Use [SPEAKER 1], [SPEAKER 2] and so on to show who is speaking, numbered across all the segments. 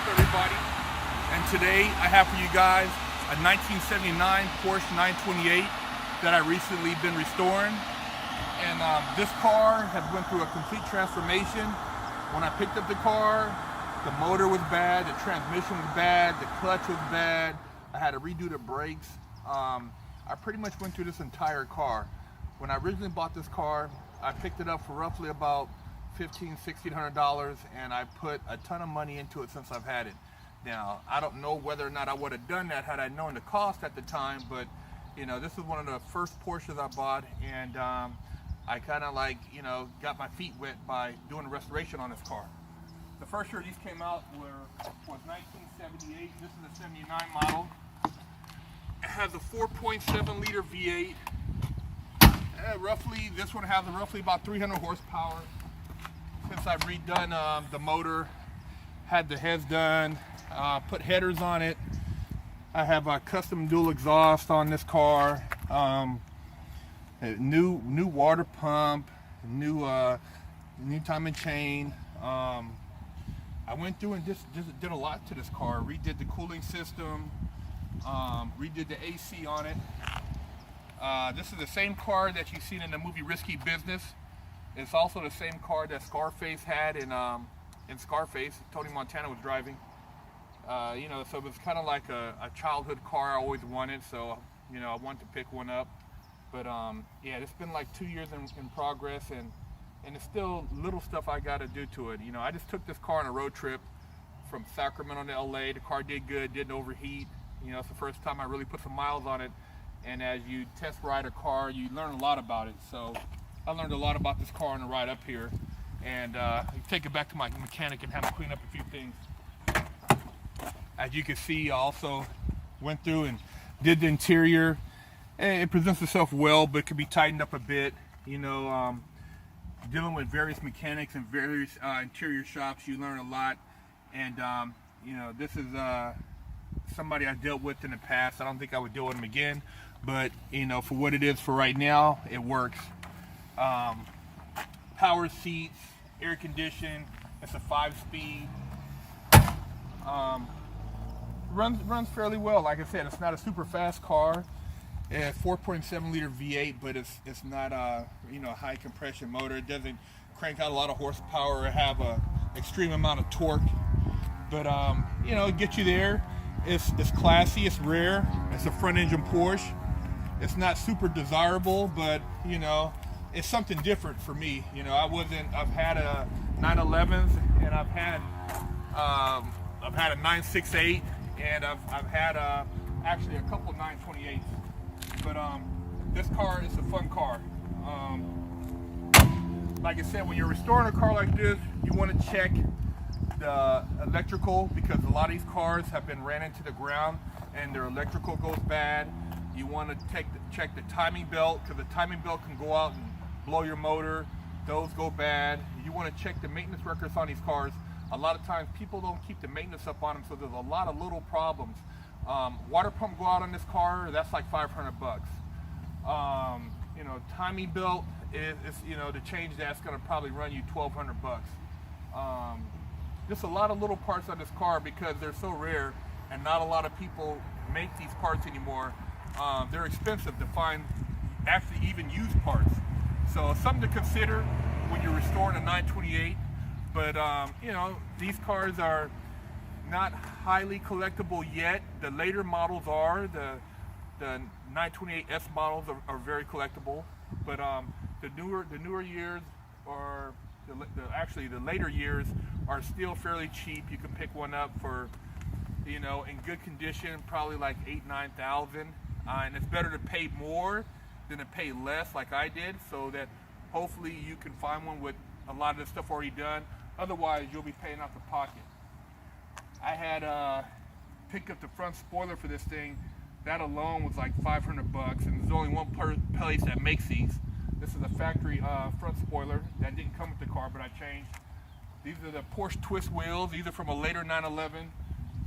[SPEAKER 1] everybody? And today I have for you guys a 1979 Porsche 928 that I recently been restoring. And this car has went through a complete transformation. When I picked up the car, the motor was bad, the transmission was bad, the clutch was bad. I had to redo the brakes. I pretty much went through this entire car. When I originally bought this car, I picked it up for roughly about $1,600, and I put a ton of money into it since I've had it. Now, I don't know whether or not I would have done that had I known the cost at the time, but you know, this is one of the first Porsches I bought, and I kind of got my feet wet by doing a restoration on this car. The first year these came out was 1978. This is a 79 model. It has a 4.7 liter V8. Roughly, this one has roughly about 300 horsepower. Since I've redone the motor, had the heads done, put headers on it. I have a custom dual exhaust on this car. New water pump, new timing chain. I went through and just did a lot to this car. Redid the cooling system, redid the AC on it. This is the same car that you've seen in the movie Risky Business. It's also the same car that Scarface had in Scarface. Tony Montana was driving. You know, so it was kind of like a childhood car I always wanted. So, you know, I wanted to pick one up. But yeah, it's been like 2 years in progress, and it's still little stuff I got to do to it. You know, I just took this car on a road trip from Sacramento to LA. The car did good, didn't overheat. You know, it's the first time I really put some miles on it. And as you test ride a car, you learn a lot about it. So I learned a lot about this car on the ride up here, and take it back to my mechanic and have him clean up a few things. As you can see, I also went through and did the interior. And it presents itself well, but it could be tightened up a bit. You know, dealing with various mechanics and various interior shops, you learn a lot. And you know, this is somebody I dealt with in the past. I don't think I would deal with him again, but you know, for what it is for right now, it works. Power seats, air conditioned. It's a 5-speed. Runs fairly well. Like I said, it's not a super fast car. It's 4.7 liter V8, but it's not you know, a high compression motor. It doesn't crank out a lot of horsepower or have a extreme amount of torque. But you know, it gets you there. It's classy. It's rare. It's a front engine Porsche. It's not super desirable, but you know, it's something different for me. You know, I've had a 911s, and I've had a 968, and I've had actually a couple 928s. But this car is a fun car. Like I said, when you're restoring a car like this, you want to check the electrical, because a lot of these cars have been ran into the ground and their electrical goes bad. You want to check the timing belt, because the timing belt can go out and blow your motor. Those go bad. You want to check the maintenance records on these cars. A lot of times people don't keep the maintenance up on them, so there's a lot of little problems. Water pump go out on this car, that's like $500. You know, timing belt is you know, to change that's going to probably run you $1,200. Just a lot of little parts on this car, because they're so rare and not a lot of people make these parts anymore. They're expensive to find actually even used parts. So something to consider when you're restoring a 928. But you know, these cars are not highly collectible yet. The later models are. The 928S models are very collectible. But the newer years, or actually the later years, are still fairly cheap. You can pick one up for, you know, in good condition, probably like $8,000-9,000. And it's better to pay more than to pay less, like I did, so that hopefully you can find one with a lot of the stuff already done. Otherwise, you'll be paying out the pocket. I had picked up the front spoiler for this thing. That alone was like $500, and there's only one place that makes these. This is a factory front spoiler that didn't come with the car, but I changed. These are the Porsche twist wheels. These are from a later 911.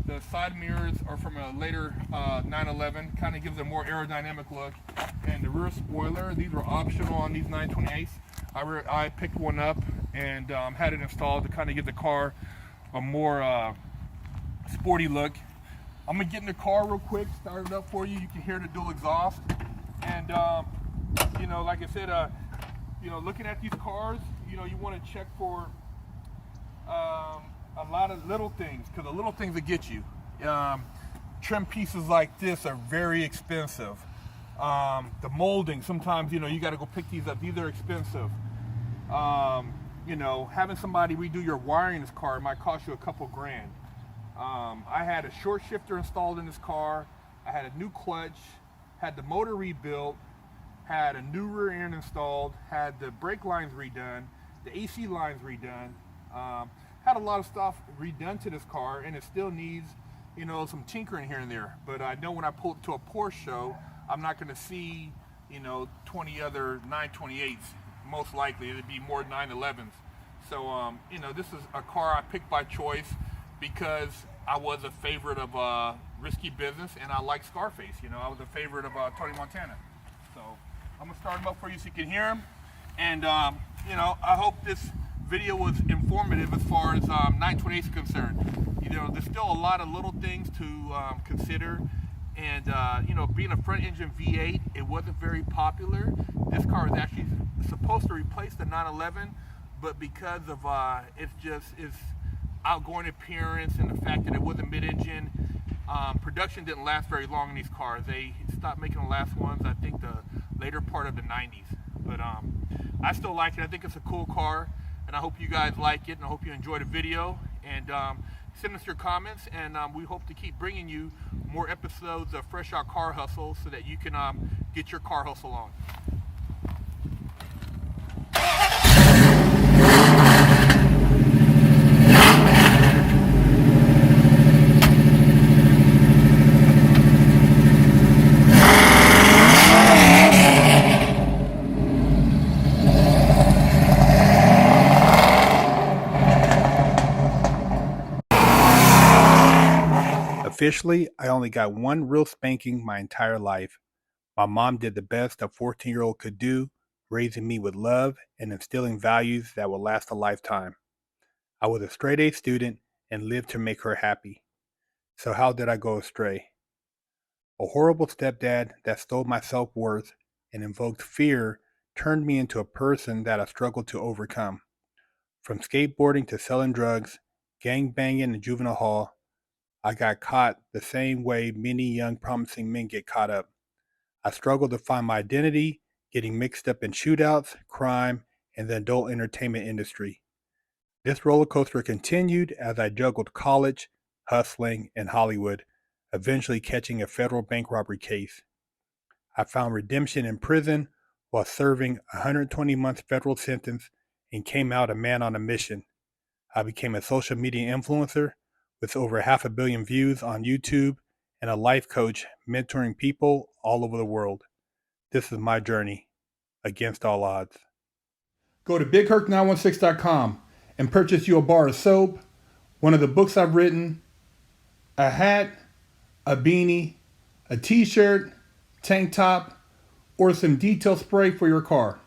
[SPEAKER 1] The side mirrors are from a later 911. Kind of gives a more aerodynamic look. And the rear spoiler, these were optional on these 928s. I picked one up and had it installed to kind of give the car a more sporty look. I'm gonna get in the car real quick, start it up for you. You can hear the dual exhaust. And you know, like I said, you know, looking at these cars, you know, you want to check for a lot of little things, because the little things that get you. Trim pieces like this are very expensive. The molding, sometimes, you know, you got to go pick these up. These are expensive. You know, having somebody redo your wiring in this car might cost you a couple grand. I had a short shifter installed in this car. I had a new clutch, had the motor rebuilt, had a new rear end installed, had the brake lines redone, the AC lines redone. Had a lot of stuff redone to this car, and it still needs, you know, some tinkering here and there. But I know when I pull it to a Porsche show, I'm not going to see, you know, 20 other 928s. Most likely it'd be more 911s. So you know, this is a car I picked by choice because I was a favorite of Risky Business, and I like Scarface. You know, I was a favorite of Tony Montana. So I'm gonna start him up for you so you can hear him. And you know, I hope this video was informative as far as 928 is concerned. You know, there's still a lot of little things to consider. And you know, being a front engine V8, it wasn't very popular. This car is actually supposed to replace the 911, but because of its outgoing appearance and the fact that it wasn't mid-engine, production didn't last very long in these cars. They stopped making the last ones, I think, the later part of the 90s. But I still like it. I think it's a cool car, and I hope you guys like it, and I hope you enjoy the video. And send us your comments, and we hope to keep bringing you more episodes of Fresh Out Car Hustle so that you can get your car hustle on.
[SPEAKER 2] Officially, I only got one real spanking my entire life. My mom did the best a 14-year-old could do, raising me with love and instilling values that will last a lifetime. I was a straight-A student and lived to make her happy. So how did I go astray? A horrible stepdad that stole my self-worth and invoked fear turned me into a person that I struggled to overcome. From skateboarding to selling drugs, gang banging in juvenile hall, I got caught the same way many young promising men get caught up. I struggled to find my identity, getting mixed up in shootouts, crime, and the adult entertainment industry. This roller coaster continued as I juggled college, hustling, and Hollywood, eventually catching a federal bank robbery case. I found redemption in prison while serving a 120-month federal sentence and came out a man on a mission. I became a social media influencer with over 500 million views on YouTube and a life coach mentoring people all over the world. This is my journey against all odds.
[SPEAKER 1] Go to BigHerc916.com and purchase you a bar of soap, one of the books I've written, a hat, a beanie, a t-shirt, tank top, or some detail spray for your car.